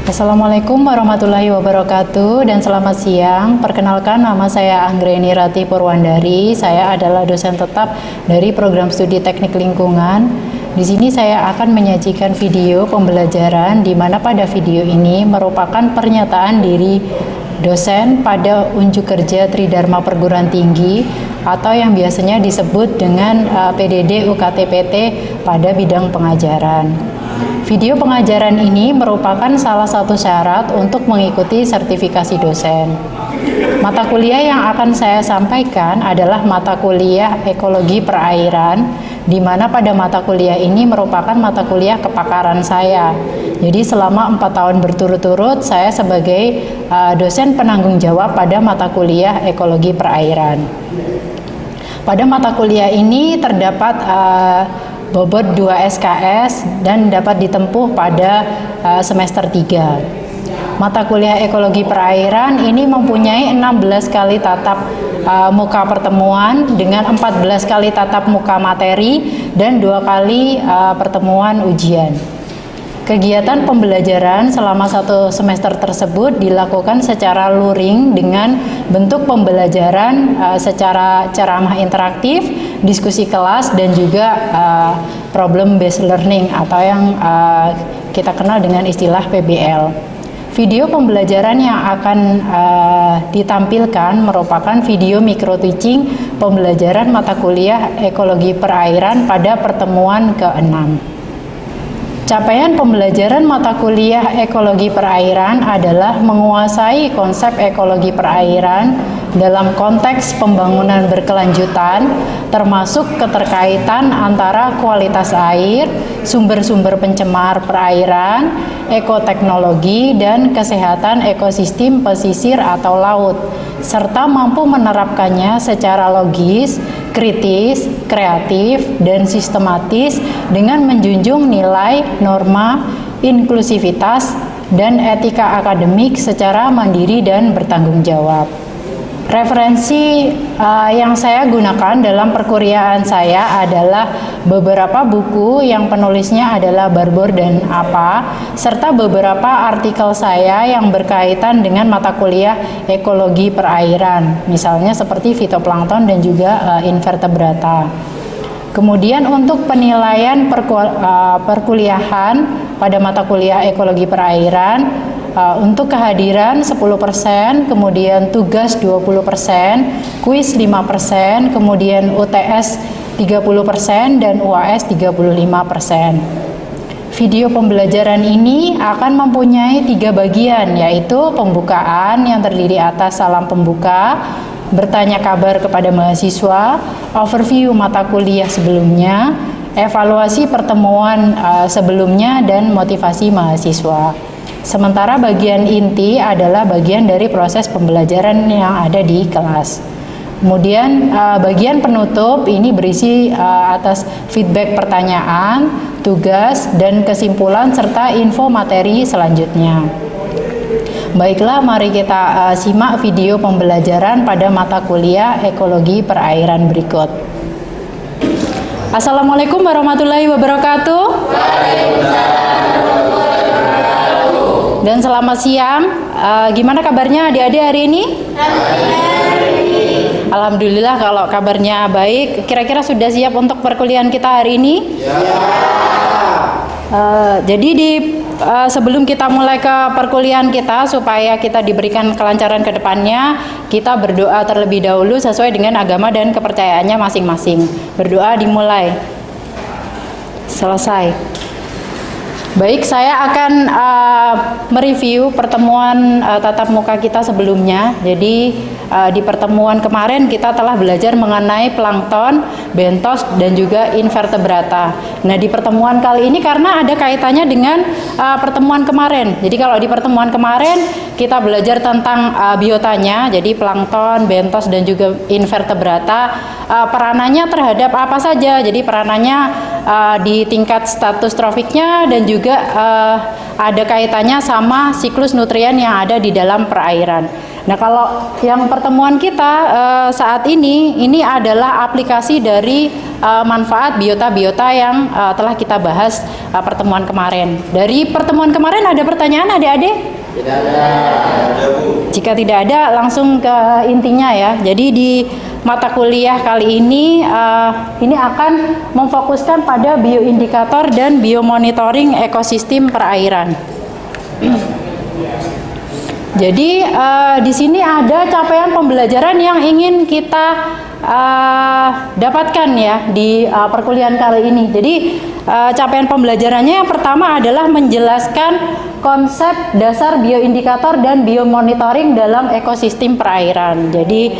Assalamualaikum warahmatullahi wabarakatuh dan selamat siang. Perkenalkan, nama saya Anggreni Rati Purwandari. Saya adalah dosen tetap dari program studi teknik lingkungan. Di sini saya akan menyajikan video pembelajaran di mana pada video ini merupakan pernyataan diri dosen pada unjuk kerja Tridharma Perguruan Tinggi atau yang biasanya disebut dengan PDD UKT-PT pada bidang pengajaran. Video pengajaran ini merupakan salah satu syarat untuk mengikuti sertifikasi dosen. Mata kuliah yang akan saya sampaikan adalah mata kuliah Ekologi Perairan, di mana pada mata kuliah ini merupakan mata kuliah kepakaran saya. Jadi selama 4 tahun berturut-turut saya sebagai dosen penanggung jawab pada mata kuliah Ekologi Perairan. Pada mata kuliah ini terdapat bobot 2 SKS dan dapat ditempuh pada semester 3. Mata kuliah Ekologi Perairan ini mempunyai 16 kali tatap muka pertemuan dengan 14 kali tatap muka materi dan 2 kali pertemuan ujian. Kegiatan pembelajaran selama 1 semester tersebut dilakukan secara luring dengan bentuk pembelajaran secara ceramah interaktif, diskusi kelas, dan juga problem based learning atau yang kita kenal dengan istilah PBL. Video pembelajaran yang akan ditampilkan merupakan video micro teaching pembelajaran mata kuliah Ekologi Perairan pada pertemuan ke-6. Capaian pembelajaran mata kuliah Ekologi Perairan adalah menguasai konsep ekologi perairan dalam konteks pembangunan berkelanjutan, termasuk keterkaitan antara kualitas air, sumber-sumber pencemar perairan, ekoteknologi, dan kesehatan ekosistem pesisir atau laut, serta mampu menerapkannya secara logis, kritis, kreatif, dan sistematis dengan menjunjung nilai, norma, inklusivitas, dan etika akademik secara mandiri dan bertanggung jawab. Referensi yang saya gunakan dalam perkuliahan saya adalah beberapa buku yang penulisnya adalah Barbour dan Apa, serta beberapa artikel saya yang berkaitan dengan mata kuliah Ekologi Perairan, misalnya seperti fitoplankton dan juga invertebrata. Kemudian untuk penilaian perkuliahan pada mata kuliah Ekologi Perairan, untuk kehadiran 10%, kemudian tugas 20%, kuis 5%, kemudian UTS 30%, dan UAS 35%. Video pembelajaran ini akan mempunyai 3 bagian, yaitu pembukaan yang terdiri atas salam pembuka, bertanya kabar kepada mahasiswa, overview mata kuliah sebelumnya, evaluasi pertemuan sebelumnya, dan motivasi mahasiswa. Sementara bagian inti adalah bagian dari proses pembelajaran yang ada di kelas. Kemudian bagian penutup ini berisi atas feedback pertanyaan, tugas, dan kesimpulan serta info materi selanjutnya. Baiklah, mari kita simak video pembelajaran pada mata kuliah Ekologi Perairan berikut. Assalamualaikum warahmatullahi wabarakatuh. Dan selamat siang. Gimana kabarnya adik-adik hari ini? Alhamdulillah kalau kabarnya baik. Kira-kira sudah siap untuk perkuliahan kita hari ini? Jadi sebelum kita mulai ke perkuliahan kita, supaya kita diberikan kelancaran ke depannya, kita berdoa terlebih dahulu sesuai dengan agama dan kepercayaannya masing-masing. Berdoa dimulai. Selesai. Baik, saya akan mereview pertemuan tatap muka kita sebelumnya. Jadi di pertemuan kemarin kita telah belajar mengenai plankton, bentos, dan juga invertebrata. Nah, di pertemuan kali ini karena ada kaitannya dengan pertemuan kemarin. Jadi kalau di pertemuan kemarin kita belajar tentang biotanya, jadi plankton, bentos, dan juga invertebrata, peranannya terhadap apa saja. Jadi peranannya di tingkat status trofiknya dan juga ada kaitannya sama siklus nutrien yang ada di dalam perairan. Nah, kalau yang pertemuan kita saat ini adalah aplikasi dari manfaat biota-biota yang telah kita bahas pertemuan kemarin. Dari pertemuan kemarin ada pertanyaan adik-adik? Tidak ada. Jika tidak ada, langsung ke intinya ya. Jadi di mata kuliah kali ini akan memfokuskan pada bioindikator dan biomonitoring ekosistem perairan. Jadi di sini ada capaian pembelajaran yang ingin kita dapatkan ya di perkuliahan kali ini. Jadi capaian pembelajarannya yang pertama adalah menjelaskan konsep dasar bioindikator dan biomonitoring dalam ekosistem perairan. Jadi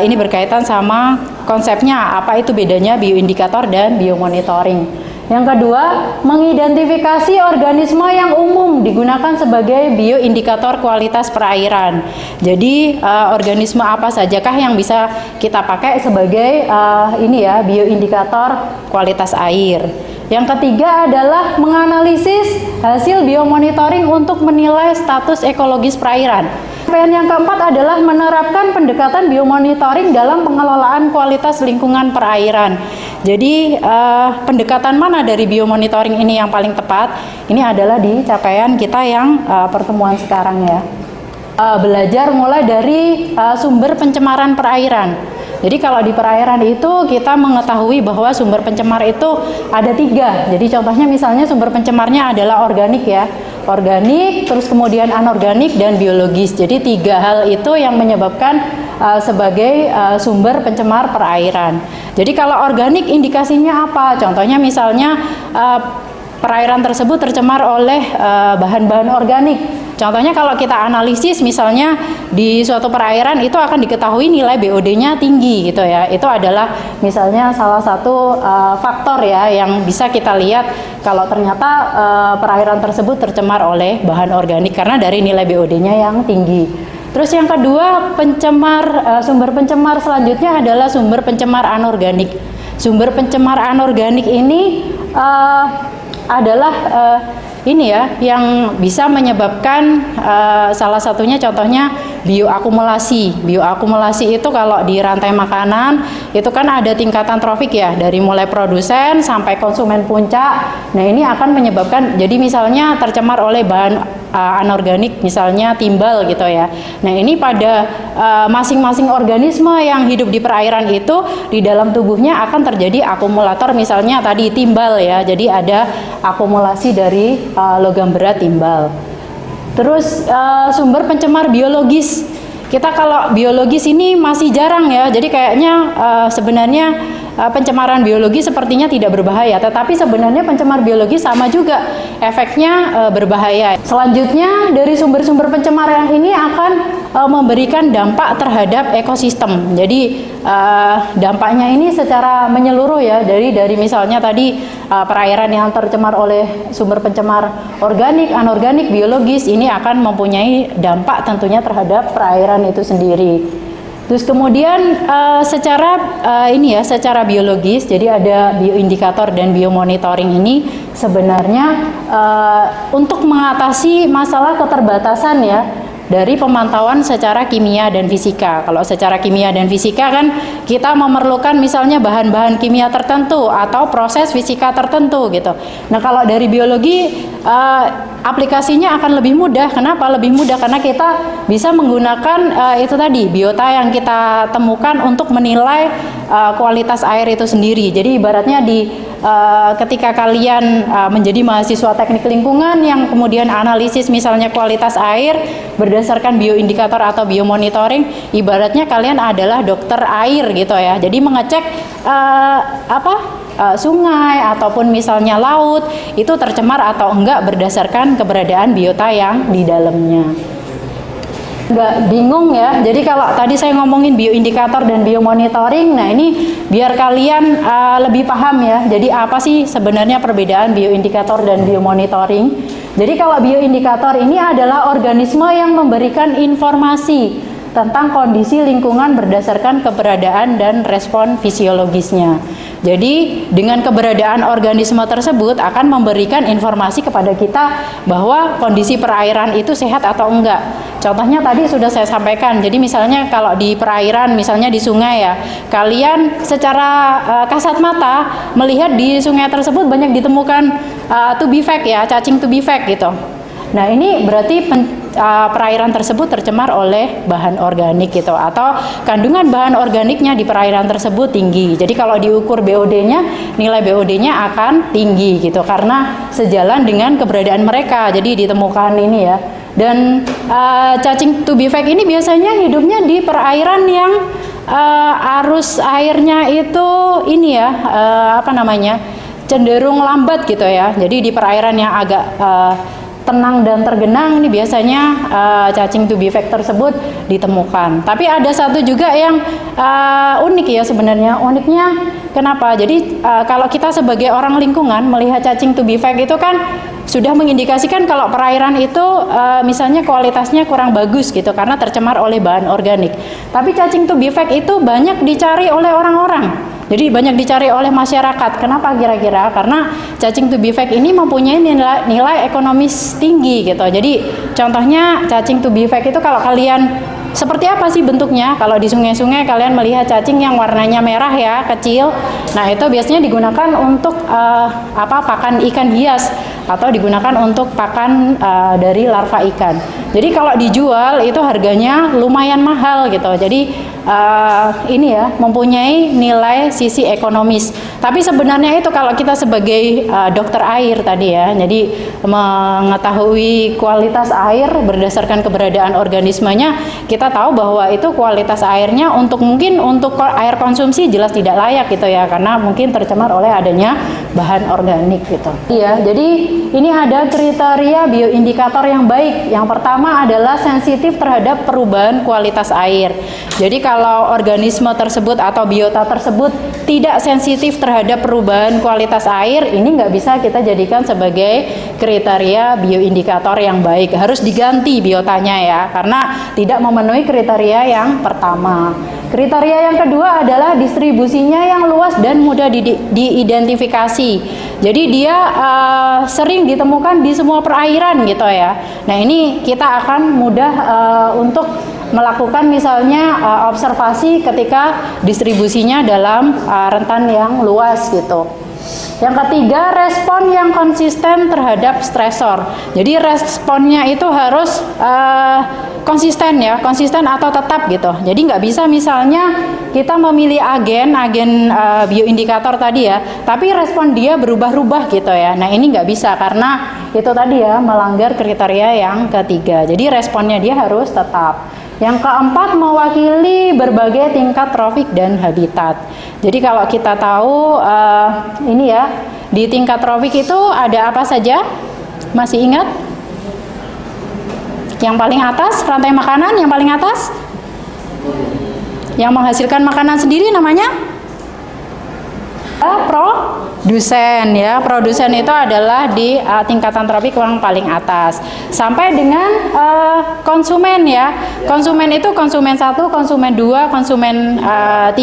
ini berkaitan sama konsepnya, apa itu bedanya bioindikator dan biomonitoring. Yang kedua, mengidentifikasi organisme yang umum digunakan sebagai bioindikator kualitas perairan. Jadi organisme apa sajakah yang bisa kita pakai sebagai bioindikator kualitas air. Yang ketiga adalah menganalisis hasil biomonitoring untuk menilai status ekologis perairan. Yang keempat adalah menerapkan pendekatan biomonitoring dalam pengelolaan kualitas lingkungan perairan. Jadi pendekatan mana dari biomonitoring ini yang paling tepat? Ini adalah di capaian kita yang pertemuan sekarang ya. Belajar mulai dari sumber pencemaran perairan. Jadi kalau di perairan itu kita mengetahui bahwa sumber pencemar itu ada 3. Jadi contohnya misalnya sumber pencemarnya adalah organik ya. Organik, terus kemudian anorganik dan biologis. Jadi 3 hal itu yang menyebabkan sebagai sumber pencemar perairan. Jadi kalau organik indikasinya apa? Contohnya misalnya perairan tersebut tercemar oleh bahan-bahan organik. Contohnya kalau kita analisis misalnya di suatu perairan itu akan diketahui nilai BOD-nya tinggi gitu ya. Itu adalah misalnya salah satu faktor ya yang bisa kita lihat kalau ternyata perairan tersebut tercemar oleh bahan organik karena dari nilai BOD-nya yang tinggi. Terus yang kedua, sumber pencemar selanjutnya adalah sumber pencemar anorganik. Sumber pencemar anorganik ini adalah yang bisa menyebabkan salah satunya contohnya bioakumulasi. Bioakumulasi itu kalau di rantai makanan itu kan ada tingkatan trofik ya, dari mulai produsen sampai konsumen puncak. Nah ini akan menyebabkan, jadi misalnya tercemar oleh bahan anorganik misalnya timbal gitu ya. Nah ini pada masing-masing organisme yang hidup di perairan itu di dalam tubuhnya akan terjadi akumulator misalnya tadi timbal ya. Jadi ada akumulasi dari logam berat timbal. Terus sumber pencemar biologis. Kita kalau biologis ini masih jarang ya. Jadi kayaknya sebenarnya pencemaran biologi sepertinya tidak berbahaya, tetapi sebenarnya pencemar biologi sama juga efeknya berbahaya. Selanjutnya dari sumber-sumber pencemar yang ini akan memberikan dampak terhadap ekosistem. Jadi dampaknya ini secara menyeluruh ya, dari misalnya tadi perairan yang tercemar oleh sumber pencemar organik, anorganik, biologis, ini akan mempunyai dampak tentunya terhadap perairan itu sendiri. Terus kemudian secara biologis, jadi ada bioindikator dan biomonitoring ini sebenarnya untuk mengatasi masalah keterbatasan ya dari pemantauan secara kimia dan fisika. Kalau secara kimia dan fisika kan kita memerlukan misalnya bahan-bahan kimia tertentu atau proses fisika tertentu gitu. Nah kalau dari biologi aplikasinya akan lebih mudah. Kenapa lebih mudah? Karena kita bisa menggunakan itu tadi biota yang kita temukan untuk menilai kualitas air itu sendiri. Jadi ibaratnya ketika kalian menjadi mahasiswa teknik lingkungan yang kemudian analisis misalnya kualitas air berdasarkan bioindikator atau biomonitoring, ibaratnya kalian adalah dokter air gitu ya. Jadi mengecek sungai ataupun misalnya laut itu tercemar atau enggak berdasarkan keberadaan biota yang di dalamnya. Nggak bingung ya. Jadi kalau tadi saya ngomongin bioindikator dan biomonitoring, nah ini biar kalian lebih paham ya. Jadi apa sih sebenarnya perbedaan bioindikator dan biomonitoring? Jadi kalau bioindikator ini adalah organisme yang memberikan informasi tentang kondisi lingkungan berdasarkan keberadaan dan respon fisiologisnya. Jadi dengan keberadaan organisme tersebut akan memberikan informasi kepada kita bahwa kondisi perairan itu sehat atau enggak. Contohnya tadi sudah saya sampaikan. Jadi misalnya kalau di perairan, misalnya di sungai ya, kalian secara kasat mata melihat di sungai tersebut banyak ditemukan tubifex ya, cacing tubifex gitu. Nah ini berarti perairan tersebut tercemar oleh bahan organik gitu, atau kandungan bahan organiknya di perairan tersebut tinggi. Jadi kalau diukur BOD-nya, nilai BOD-nya akan tinggi gitu, karena sejalan dengan keberadaan mereka. Jadi ditemukan ini ya. Dan cacing tubifex ini biasanya hidupnya di perairan yang arus airnya itu ini ya, cenderung lambat gitu ya. Jadi di perairan yang agak tenang dan tergenang ini biasanya cacing tubifex tersebut ditemukan. Tapi ada satu juga yang unik ya sebenarnya. Uniknya kenapa? Jadi kalau kita sebagai orang lingkungan melihat cacing tubifex itu kan sudah mengindikasikan kalau perairan itu misalnya kualitasnya kurang bagus gitu karena tercemar oleh bahan organik. Tapi cacing tubifex itu banyak dicari oleh orang-orang. Jadi banyak dicari oleh masyarakat. Kenapa kira-kira? Karena cacing tubifex ini mempunyai nilai ekonomis tinggi gitu. Jadi contohnya cacing tubifex itu kalau kalian seperti apa sih bentuknya? Kalau di sungai-sungai kalian melihat cacing yang warnanya merah ya, kecil. Nah, itu biasanya digunakan untuk pakan ikan hias atau digunakan untuk pakan dari larva ikan. Jadi kalau dijual itu harganya lumayan mahal gitu. Jadi ini ya mempunyai nilai sisi ekonomis. Tapi sebenarnya itu kalau kita sebagai dokter air tadi ya, jadi mengetahui kualitas air berdasarkan keberadaan organismenya, kita tahu bahwa itu kualitas airnya mungkin untuk air konsumsi jelas tidak layak gitu ya, karena mungkin tercemar oleh adanya bahan organik gitu. Iya, jadi ini ada kriteria bioindikator yang baik. Yang pertama adalah sensitif terhadap perubahan kualitas air. Jadi kalau organisme tersebut atau biota tersebut tidak sensitif terhadap perubahan kualitas air, ini nggak bisa kita jadikan sebagai kriteria bioindikator yang baik. Harus diganti biotanya ya, karena tidak memenuhi kriteria yang pertama. Kriteria yang kedua adalah distribusinya yang luas dan mudah diidentifikasi. Jadi dia sering ditemukan di semua perairan gitu ya. Nah ini kita akan mudah untuk melakukan misalnya observasi ketika distribusinya dalam rentan yang luas gitu. Yang ketiga, respon yang konsisten terhadap stresor. Jadi responnya itu harus konsisten ya, konsisten atau tetap gitu. Jadi nggak bisa misalnya kita memilih agen bioindikator tadi ya, tapi respon dia berubah-ubah gitu ya. Nah ini nggak bisa karena itu tadi ya melanggar kriteria yang ketiga. Jadi responnya dia harus tetap. Yang keempat, mewakili berbagai tingkat trofik dan habitat. Jadi kalau kita tahu ini ya, di tingkat trofik itu ada apa saja? Masih ingat? Yang paling atas, rantai makanan yang paling atas? Yang menghasilkan makanan sendiri namanya? Produsen ya. Produsen itu adalah di tingkatan tropik yang paling atas. Sampai dengan konsumen ya. Konsumen itu konsumen 1, konsumen 2, konsumen 3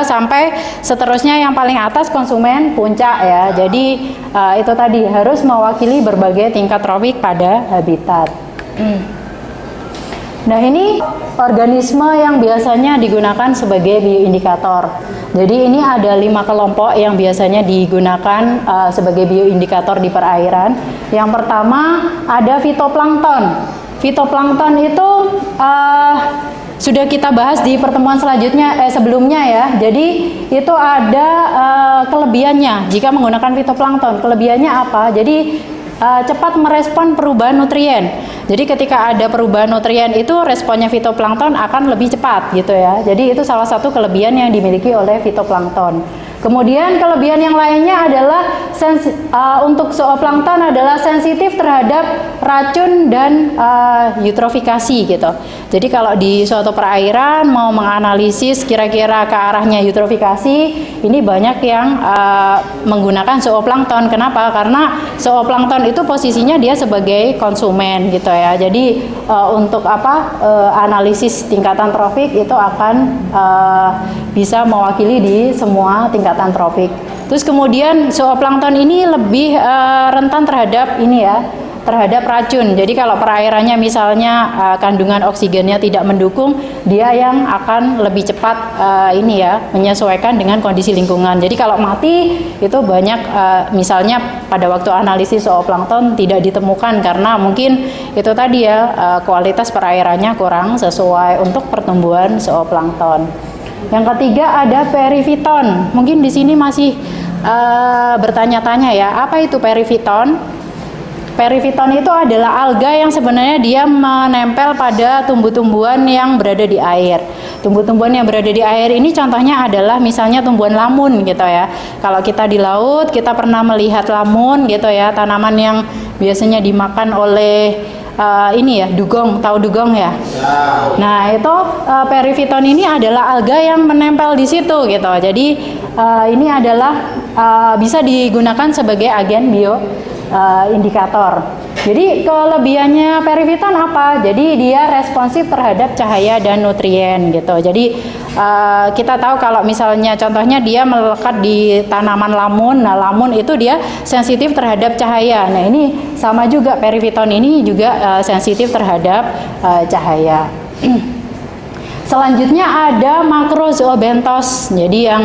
sampai seterusnya yang paling atas konsumen puncak ya. Jadi itu tadi harus mewakili berbagai tingkat tropik pada habitat. Nah ini organisme yang biasanya digunakan sebagai bioindikator. Jadi ini ada 5 kelompok yang biasanya digunakan sebagai bioindikator di perairan. Yang pertama ada fitoplankton. Fitoplankton itu sudah kita bahas di pertemuan sebelumnya ya. Jadi itu ada kelebihannya jika menggunakan fitoplankton. Kelebihannya apa? Jadi cepat merespon perubahan nutrien. Jadi ketika ada perubahan nutrien itu responnya fitoplankton akan lebih cepat gitu ya. Jadi itu salah satu kelebihan yang dimiliki oleh fitoplankton. Kemudian kelebihan yang lainnya adalah untuk zooplankton adalah sensitif terhadap racun dan eutrofikasi gitu. Jadi kalau di suatu perairan mau menganalisis kira-kira ke arahnya eutrofikasi, ini banyak yang menggunakan zooplankton. Kenapa? Karena zooplankton itu posisinya dia sebagai konsumen gitu ya. Jadi untuk analisis tingkatan trofik itu akan bisa mewakili di semua tingkatan tropik. Terus kemudian zooplankton ini lebih rentan terhadap ini ya, terhadap racun. Jadi kalau perairannya misalnya kandungan oksigennya tidak mendukung, dia yang akan lebih cepat ini ya, menyesuaikan dengan kondisi lingkungan. Jadi kalau mati itu banyak misalnya pada waktu analisis zooplankton tidak ditemukan karena mungkin itu tadi ya, kualitas perairannya kurang sesuai untuk pertumbuhan zooplankton. Yang ketiga ada perifiton. Mungkin di sini masih bertanya-tanya ya, apa itu perifiton? Perifiton itu adalah alga yang sebenarnya dia menempel pada tumbuh-tumbuhan yang berada di air. Tumbuh-tumbuhan yang berada di air ini contohnya adalah misalnya tumbuhan lamun gitu ya. Kalau kita di laut, kita pernah melihat lamun gitu ya, tanaman yang biasanya dimakan oleh ini ya, dugong, tahu dugong ya? Nah itu perifiton ini adalah alga yang menempel di situ gitu. Jadi ini adalah bisa digunakan sebagai agen indikator. Jadi kelebihannya perifiton apa? Jadi dia responsif terhadap cahaya dan nutrien gitu. Jadi kita tahu kalau misalnya contohnya dia melekat di tanaman lamun. Nah, lamun itu dia sensitif terhadap cahaya. Nah, ini sama juga perifiton ini juga sensitif terhadap cahaya. Selanjutnya ada makrozoobentos. Jadi yang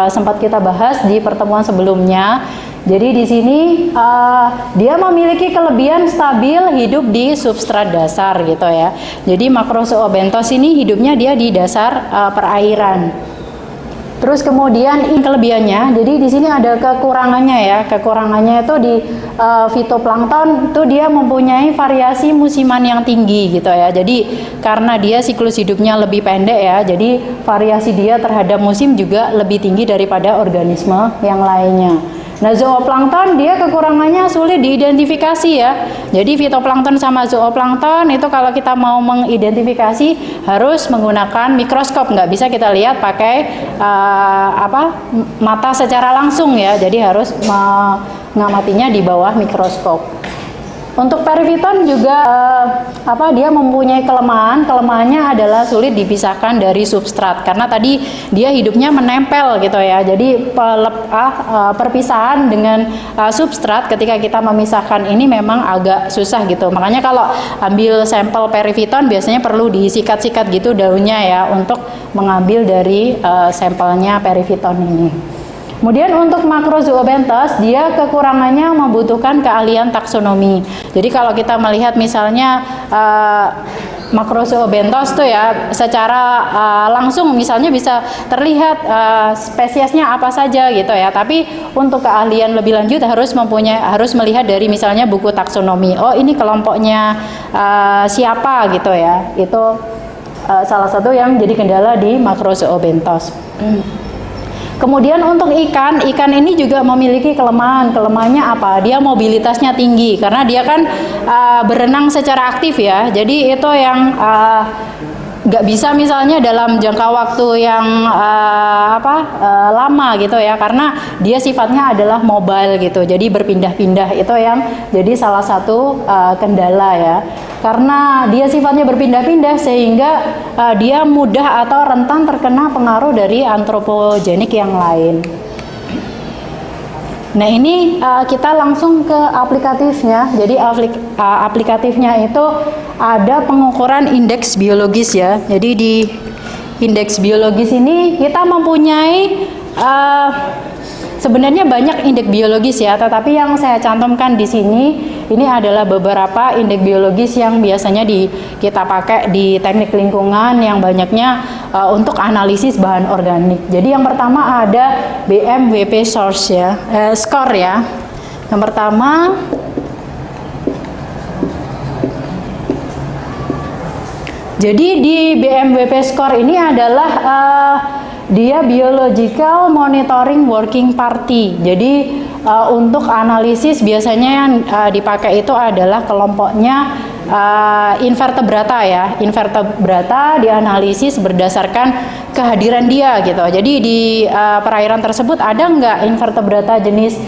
sempat kita bahas di pertemuan sebelumnya. Jadi di sini dia memiliki kelebihan stabil hidup di substrat dasar gitu ya. Jadi makrozoobentos ini hidupnya dia di dasar perairan. Terus kemudian ini kelebihannya, jadi di sini ada kekurangannya ya. Kekurangannya itu di fitoplankton itu dia mempunyai variasi musiman yang tinggi gitu ya. Jadi karena dia siklus hidupnya lebih pendek ya, jadi variasi dia terhadap musim juga lebih tinggi daripada organisme yang lainnya. Nah, zooplankton dia kekurangannya sulit diidentifikasi ya. Jadi fitoplankton sama zooplankton itu kalau kita mau mengidentifikasi harus menggunakan mikroskop, nggak bisa kita lihat pakai mata secara langsung ya. Jadi harus mengamatinya di bawah mikroskop. Untuk perifiton juga dia mempunyai kelemahan. Kelemahannya adalah sulit dipisahkan dari substrat karena tadi dia hidupnya menempel gitu ya. Jadi perpisahan dengan substrat ketika kita memisahkan ini memang agak susah gitu. Makanya kalau ambil sampel perifiton biasanya perlu disikat-sikat gitu daunnya ya untuk mengambil dari sampelnya perifiton ini. Kemudian untuk makrozoobentos dia kekurangannya membutuhkan keahlian taksonomi. Jadi kalau kita melihat misalnya makrozoobentos tuh ya secara langsung misalnya bisa terlihat spesiesnya apa saja gitu ya. Tapi untuk keahlian lebih lanjut harus melihat dari misalnya buku taksonomi. Oh ini kelompoknya siapa gitu ya. Itu salah satu yang jadi kendala di makrozoobentos. Kemudian untuk ikan ini juga memiliki kelemahan. Kelemahannya apa? Dia mobilitasnya tinggi karena dia kan berenang secara aktif ya. Jadi itu yang nggak bisa misalnya dalam jangka waktu yang lama gitu ya, karena dia sifatnya adalah mobile gitu. Jadi berpindah-pindah itu yang jadi salah satu kendala ya. Karena dia sifatnya berpindah-pindah sehingga dia mudah atau rentan terkena pengaruh dari antropogenik yang lain. Nah ini kita langsung ke aplikatifnya. Jadi aplikatifnya itu ada pengukuran indeks biologis ya. Jadi di indeks biologis ini kita mempunyai sebenarnya banyak indeks biologis ya, tetapi yang saya cantumkan di sini ini adalah beberapa indeks biologis yang biasanya kita pakai di teknik lingkungan yang banyaknya untuk analisis bahan organik. Jadi yang pertama ada BMWP source ya, score ya. Yang pertama jadi di BMWP score ini adalah dia Biological Monitoring Working Party. Jadi untuk analisis biasanya yang dipakai itu adalah kelompoknya invertebrata ya. Invertebrata dianalisis berdasarkan kehadiran dia gitu. Jadi di perairan tersebut ada nggak invertebrata jenis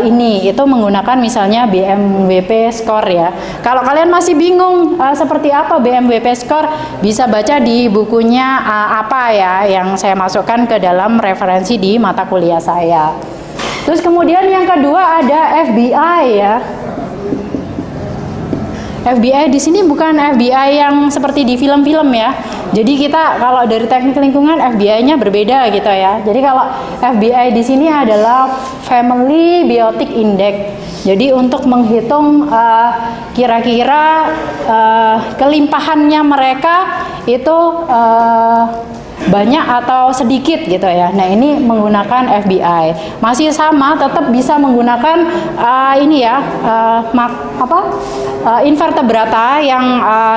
ini? Itu menggunakan misalnya BMWP score ya. Kalau kalian masih bingung seperti apa BMWP score, bisa baca di bukunya apa ya yang saya masukkan ke dalam referensi di mata kuliah saya. Terus kemudian yang kedua ada FBI ya. FBI di sini bukan FBI yang seperti di film-film ya. Jadi kita kalau dari teknik lingkungan FBI-nya berbeda gitu ya. Jadi kalau FBI di sini adalah Family Biotic Index. Jadi untuk menghitung kira-kira kelimpahannya mereka itu banyak atau sedikit gitu ya. Nah ini menggunakan FBI. Masih sama, tetap bisa menggunakan ini ya invertebrata yang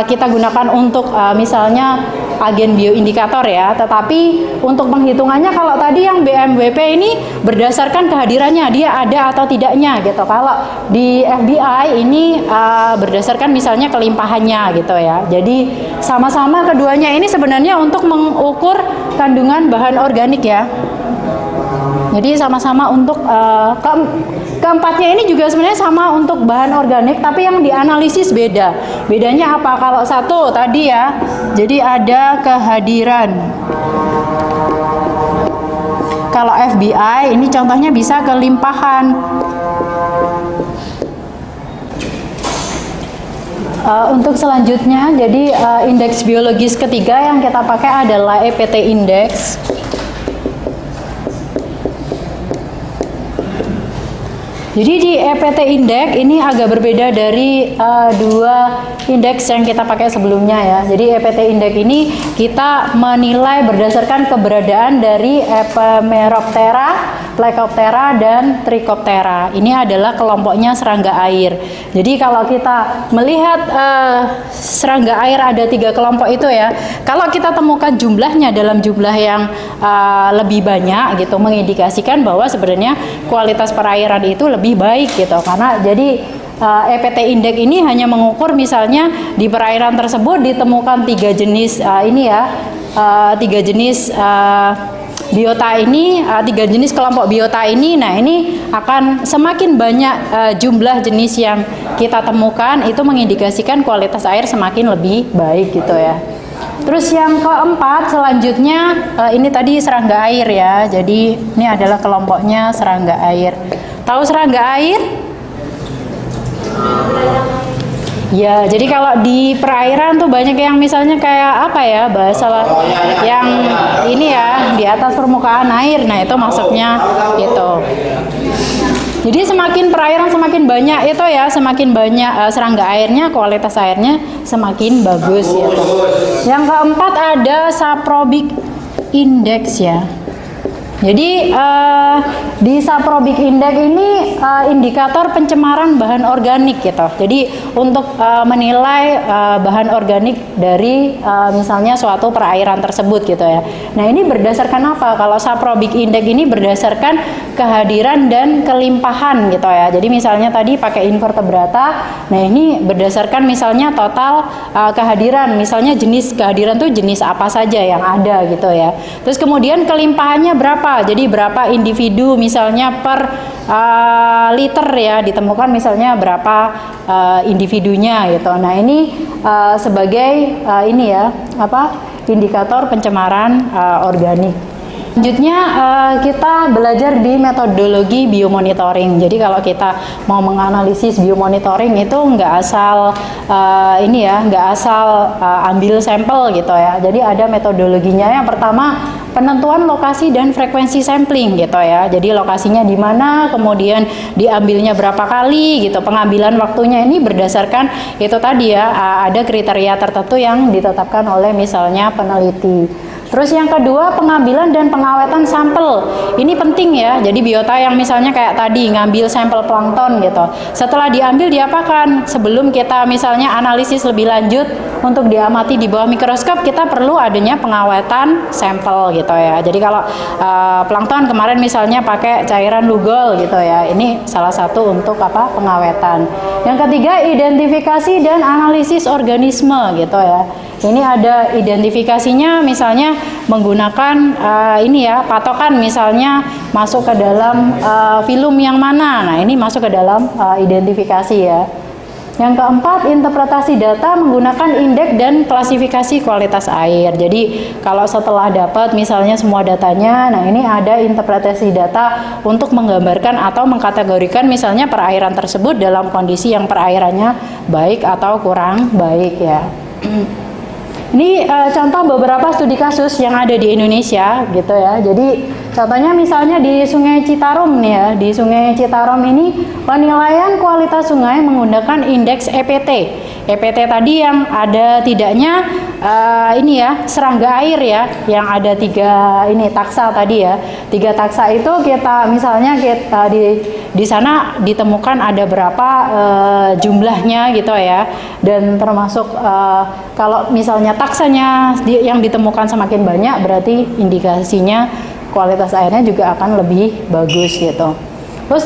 kita gunakan untuk misalnya agen bioindikator ya. Tetapi untuk penghitungannya kalau tadi yang BMWP ini berdasarkan kehadirannya, dia ada atau tidaknya gitu. Kalau di FBI ini berdasarkan misalnya kelimpahannya gitu ya. Jadi sama-sama keduanya ini sebenarnya untuk mengukur kandungan bahan organik ya. Jadi sama-sama untuk keempatnya ini juga sebenarnya sama untuk bahan organik, tapi yang dianalisis beda. Bedanya apa? Kalau satu tadi ya, jadi ada kehadiran. Kalau FBI ini contohnya bisa kelimpahan. Untuk selanjutnya, jadi indeks biologis ketiga yang kita pakai adalah EPT index. Jadi di EPT index ini agak berbeda dari dua indeks yang kita pakai sebelumnya ya. Jadi EPT index ini kita menilai berdasarkan keberadaan dari Epemeroptera, Plecoptera, dan Trichoptera. Ini adalah kelompoknya serangga air. Jadi kalau kita melihat serangga air ada 3 kelompok itu ya. Kalau kita temukan jumlahnya dalam jumlah yang lebih banyak gitu, mengindikasikan bahwa sebenarnya kualitas perairan itu lebih baik gitu. Karena jadi EPT index ini hanya mengukur misalnya di perairan tersebut ditemukan 3 jenis ini ya, 3 jenis biota ini, 3 jenis kelompok biota ini. Nah ini akan semakin banyak jumlah jenis yang kita temukan, itu mengindikasikan kualitas air semakin lebih baik gitu ya. Terus yang keempat selanjutnya ini tadi serangga air ya. Jadi ini adalah kelompoknya serangga air. Tahu serangga air? Ya, jadi kalau di perairan tuh banyak yang misalnya kayak apa ya, bahasa yang ini ya, di atas permukaan air. Nah, itu maksudnya itu. Jadi semakin perairan semakin banyak itu ya, semakin banyak serangga airnya, kualitas airnya semakin bagus gitu. Yang keempat ada saprobic index ya. Jadi di saprobic index ini indikator pencemaran bahan organik gitu. Jadi untuk menilai bahan organik dari misalnya suatu perairan tersebut gitu ya. Nah ini berdasarkan apa? Kalau saprobic index ini berdasarkan kehadiran dan kelimpahan gitu ya. Jadi misalnya tadi pakai invertebrata. Nah ini berdasarkan misalnya total kehadiran. Misalnya jenis kehadiran tuh jenis apa saja yang ada gitu ya. Terus kemudian kelimpahannya berapa? Jadi berapa individu misalnya per liter ya, ditemukan misalnya berapa individunya gitu. Nah ini sebagai ini ya indikator pencemaran organik. Selanjutnya kita belajar di metodologi biomonitoring. Jadi kalau kita mau menganalisis biomonitoring itu nggak asal ambil sampel gitu ya. Jadi ada metodologinya. Yang pertama penentuan lokasi dan frekuensi sampling gitu ya. Jadi lokasinya di mana, kemudian diambilnya berapa kali gitu. Pengambilan waktunya ini berdasarkan itu tadi ya, ada kriteria tertentu yang ditetapkan oleh misalnya peneliti. Terus yang kedua, pengambilan dan pengawetan sampel. Ini penting ya. Jadi biota yang misalnya kayak tadi ngambil sampel plankton gitu. Setelah diambil diapakan? Sebelum kita misalnya analisis lebih lanjut untuk diamati di bawah mikroskop, kita perlu adanya pengawetan sampel gitu ya. Jadi kalau plankton kemarin misalnya pakai cairan Lugol gitu ya. Ini salah satu untuk apa? Pengawetan. Yang ketiga, identifikasi dan analisis organisme gitu ya. Ini ada identifikasinya, misalnya menggunakan ini ya, patokan misalnya masuk ke dalam filum yang mana. Nah, ini masuk ke dalam identifikasi ya. Yang keempat, interpretasi data menggunakan indeks dan klasifikasi kualitas air. Jadi kalau setelah dapat misalnya semua datanya, nah ini ada interpretasi data untuk menggambarkan atau mengkategorikan misalnya perairan tersebut dalam kondisi yang perairannya baik atau kurang baik ya. Ini contoh beberapa studi kasus yang ada di Indonesia gitu ya. Jadi contohnya misalnya di Sungai Citarum nih ya. Di Sungai Citarum ini penilaian kualitas sungai menggunakan indeks EPT. EPT tadi yang ada tidaknya ini ya, serangga air ya, yang ada 3 ini taksa tadi ya. 3 taksa itu kita misalnya kita di sana ditemukan ada berapa jumlahnya gitu ya. Dan termasuk kalau misalnya taksanya yang ditemukan semakin banyak, berarti indikasinya kualitas airnya juga akan lebih bagus gitu. Terus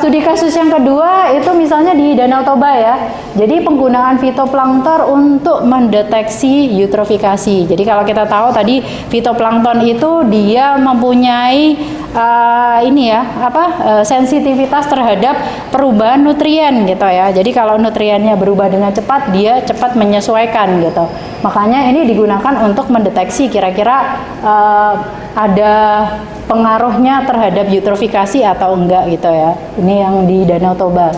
studi kasus yang kedua itu misalnya di Danau Toba ya. Jadi penggunaan fitoplankton untuk mendeteksi eutrofikasi. Jadi kalau kita tahu tadi fitoplankton itu dia mempunyai ini ya sensitivitas terhadap perubahan nutrien gitu ya. Jadi kalau nutriennya berubah dengan cepat, dia cepat menyesuaikan gitu. Makanya ini digunakan untuk mendeteksi kira-kira ada pengaruhnya terhadap eutrofikasi atau enggak gitu ya. Ini yang di Danau Toba.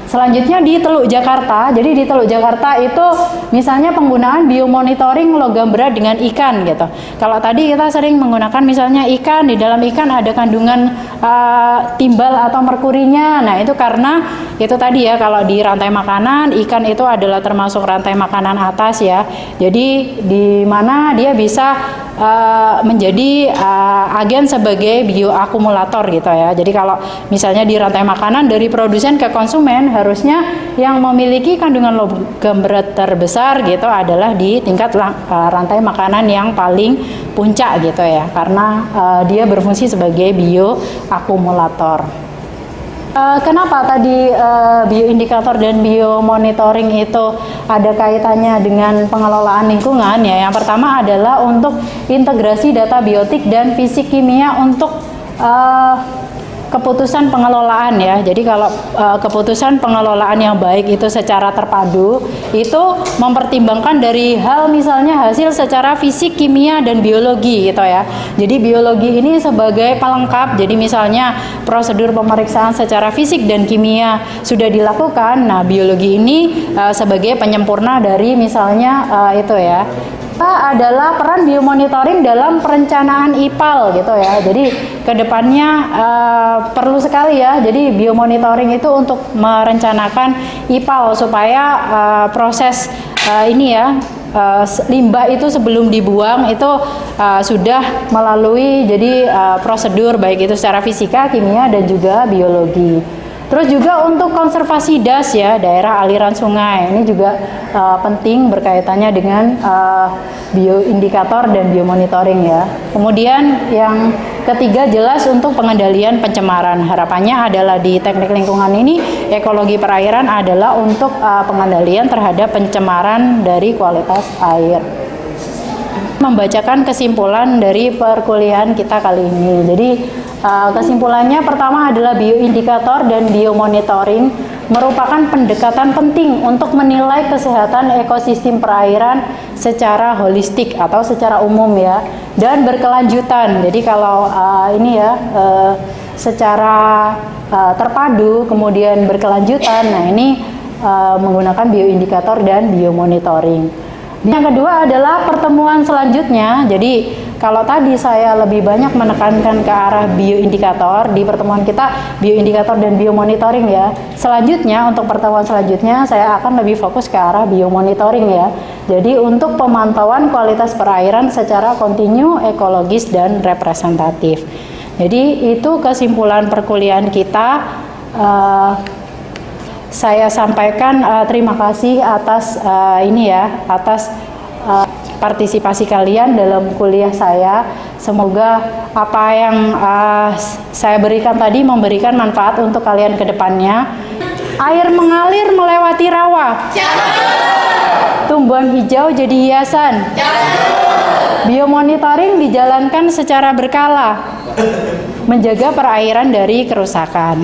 Selanjutnya di Teluk Jakarta. Jadi di Teluk Jakarta itu misalnya penggunaan biomonitoring logam berat dengan ikan gitu. Kalau tadi kita sering menggunakan misalnya ikan, di dalam ikan ada kandungan timbal atau merkurinya. Nah, itu karena itu tadi ya, kalau di rantai makanan ikan itu adalah termasuk rantai makanan atas ya. Jadi di mana dia bisa menjadi agen sebagai bioakumulator gitu ya. Jadi kalau misalnya di rantai makanan dari produsen ke konsumen, harusnya yang memiliki kandungan logam berat terbesar gitu adalah di tingkat rantai makanan yang paling puncak gitu ya, karena dia berfungsi sebagai bioakumulator. Kenapa tadi bioindikator dan biomonitoring itu ada kaitannya dengan pengelolaan lingkungan ya? Yang pertama adalah untuk integrasi data biotik dan fisik kimia untuk keputusan pengelolaan ya. Jadi kalau keputusan pengelolaan yang baik itu secara terpadu, itu mempertimbangkan dari hal misalnya hasil secara fisik, kimia, dan biologi gitu ya. Jadi biologi ini sebagai pelengkap. Jadi misalnya prosedur pemeriksaan secara fisik dan kimia sudah dilakukan. Nah, biologi ini sebagai penyempurna dari misalnya itu ya. Adalah peran biomonitoring dalam perencanaan IPAL gitu ya. Jadi kedepannya perlu sekali ya. Jadi biomonitoring itu untuk merencanakan IPAL supaya proses ini ya, limbah itu sebelum dibuang itu sudah melalui jadi prosedur baik itu secara fisika, kimia, dan juga biologi. Terus juga untuk konservasi das ya, daerah aliran sungai, ini juga penting berkaitannya dengan bioindikator dan biomonitoring ya. Kemudian yang ketiga jelas untuk pengendalian pencemaran. Harapannya adalah di teknik lingkungan ini, ekologi perairan adalah untuk pengendalian terhadap pencemaran dari kualitas air. Membacakan kesimpulan dari perkuliahan kita kali ini. Jadi kesimpulannya pertama adalah bioindikator dan biomonitoring merupakan pendekatan penting untuk menilai kesehatan ekosistem perairan secara holistik atau secara umum ya, dan berkelanjutan. Jadi kalau ini ya secara terpadu kemudian berkelanjutan, nah ini menggunakan bioindikator dan biomonitoring. Yang kedua adalah pertemuan selanjutnya. Jadi kalau tadi saya lebih banyak menekankan ke arah bioindikator, di pertemuan kita bioindikator dan biomonitoring ya. Selanjutnya, untuk pertemuan selanjutnya saya akan lebih fokus ke arah biomonitoring ya. Jadi untuk pemantauan kualitas perairan secara kontinu, ekologis, dan representatif. Jadi itu kesimpulan perkuliahan kita. Saya sampaikan terima kasih atas atas partisipasi kalian dalam kuliah saya. Semoga apa yang saya berikan tadi memberikan manfaat untuk kalian ke depannya. Air mengalir melewati rawa. Tumbuhan hijau jadi hiasan. Biomonitoring dijalankan secara berkala. Menjaga perairan dari kerusakan.